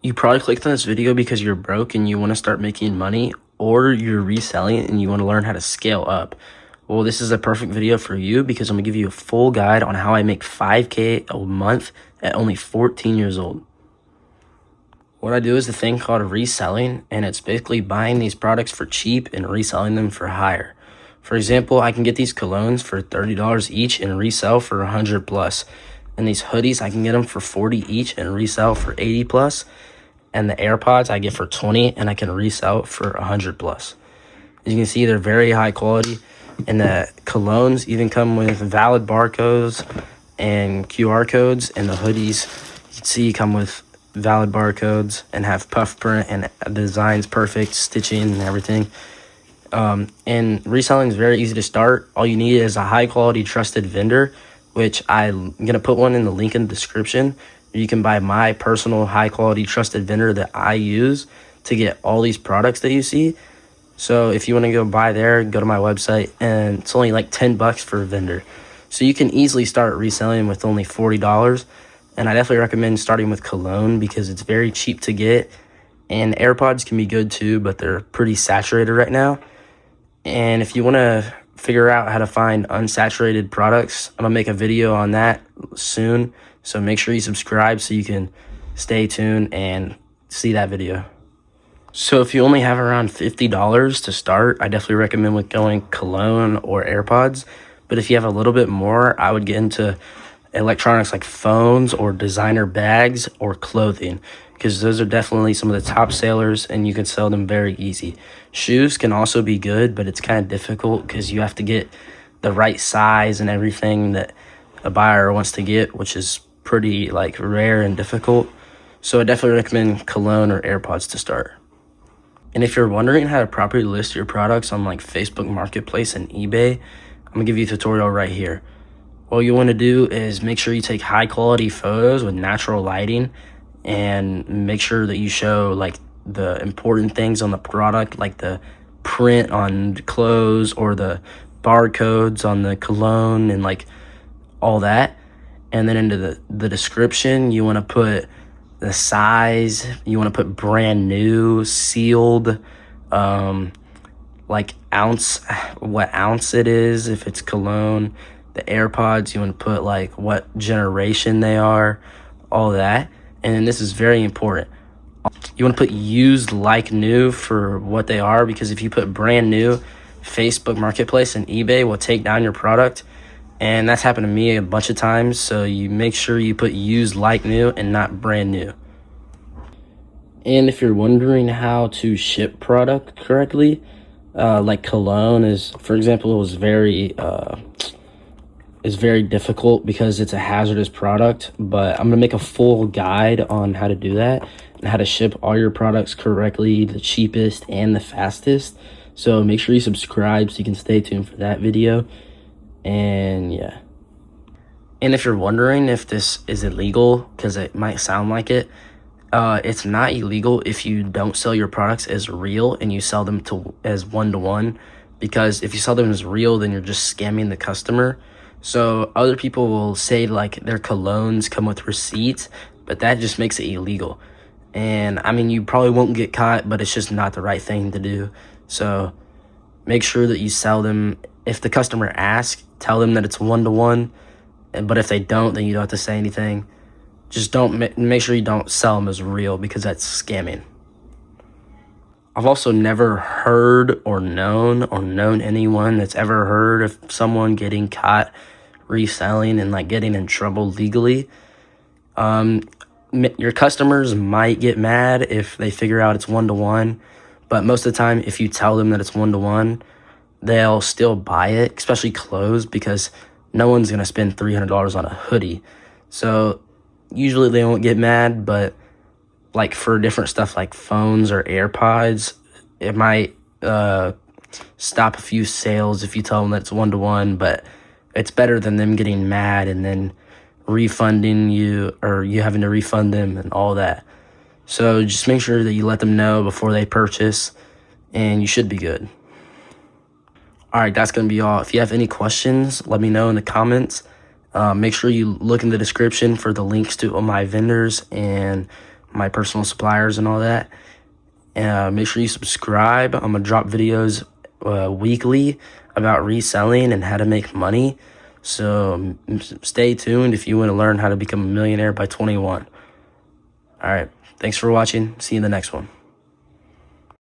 You probably clicked on this video because you're broke and you want to start making money, or you're reselling and you want to learn how to scale up. Well, this is a perfect video for you because I'm going to give you a full guide on how I make 5K a month at only 14 years old. What I do is a thing called reselling, and it's basically buying these products for cheap and reselling them for higher. For example, I can get these colognes for $30 each and resell for 100 plus. And these hoodies, I can get them for 40 each and resell for 80 plus. And the AirPods I get for 20 and I can resell for 100 plus. As you can see, they're very high quality. And the colognes even come with valid barcodes and QR codes. And the hoodies, you can see, come with valid barcodes and have puff print and the design's perfect, stitching and everything. And reselling is very easy to start. All you need is a high quality trusted vendor, which I'm going to put one in the link in the description. You can buy my personal high quality trusted vendor that I use to get all these products that you see. So if you want to go buy there, go to my website, and it's only like $10 for a vendor. So you can easily start reselling with only $40. And I definitely recommend starting with cologne because it's very cheap to get. And AirPods can be good too, but they're pretty saturated right now. And if you want to figure out how to find unsaturated products, I'm going to make a video on that soon. So make sure you subscribe so you can stay tuned and see that video. So if you only have around $50 to start, I definitely recommend with going cologne or AirPods. But if you have a little bit more, I would get into electronics like phones or designer bags or clothing, because those are definitely some of the top sellers and you can sell them very easy. Shoes can also be good, but it's kind of difficult because you have to get the right size and everything that a buyer wants to get, which is pretty like rare and difficult. So I definitely recommend cologne or AirPods to start. And if you're wondering how to properly list your products on like Facebook Marketplace and eBay, I'm gonna give you a tutorial right here. All you want to do is make sure you take high quality photos with natural lighting and make sure that you show like the important things on the product, like the print on clothes or the barcodes on the cologne and like all that. And then into the description, you want to put the size, you want to put brand new, sealed, like ounce, what ounce it is, if it's cologne. The AirPods, you want to put like what generation they are, all that. And then this is very important. You want to put used like new for what they are, because if you put brand new, Facebook Marketplace and eBay will take down your product. And that's happened to me a bunch of times. So you make sure you put used like new and not brand new. And if you're wondering how to ship product correctly, like cologne is, for example, is very difficult because it's a hazardous product, but I'm gonna make a full guide on how to do that and how to ship all your products correctly, the cheapest and the fastest. So make sure you subscribe so you can stay tuned for that video. And yeah. And if you're wondering if this is illegal, because it might sound like it, it's not illegal if you don't sell your products as real and you sell them as one-to-one, because if you sell them as real, then you're just scamming the customer. So other people will say like their colognes come with receipts, but that just makes it illegal. And I mean, you probably won't get caught, but it's just not the right thing to do. So make sure that you sell them. If the customer asks, tell them that it's one-to-one. But if they don't, then you don't have to say anything. Just don't make sure you don't sell them as real, because that's scamming. I've also never heard or known anyone that's ever heard of someone getting caught reselling and like getting in trouble legally. Your customers might get mad if they figure out it's one-to-one, but most of the time, if you tell them that it's one-to-one, they'll still buy it, especially clothes, because no one's gonna spend $300 on a hoodie. So usually they won't get mad, but like for different stuff like phones or AirPods, it might stop a few sales if you tell them that it's one-to-one, but it's better than them getting mad and then refunding you, or you having to refund them and all that. So just make sure that you let them know before they purchase, and you should be good. All right, that's going to be all. If you have any questions, let me know in the comments. Make sure you look in the description for the links to all my vendors and my personal suppliers and all that. Make sure you subscribe. I'm going to drop videos weekly about reselling and how to make money. So stay tuned if you want to learn how to become a millionaire by 21. All right. Thanks for watching. See you in the next one.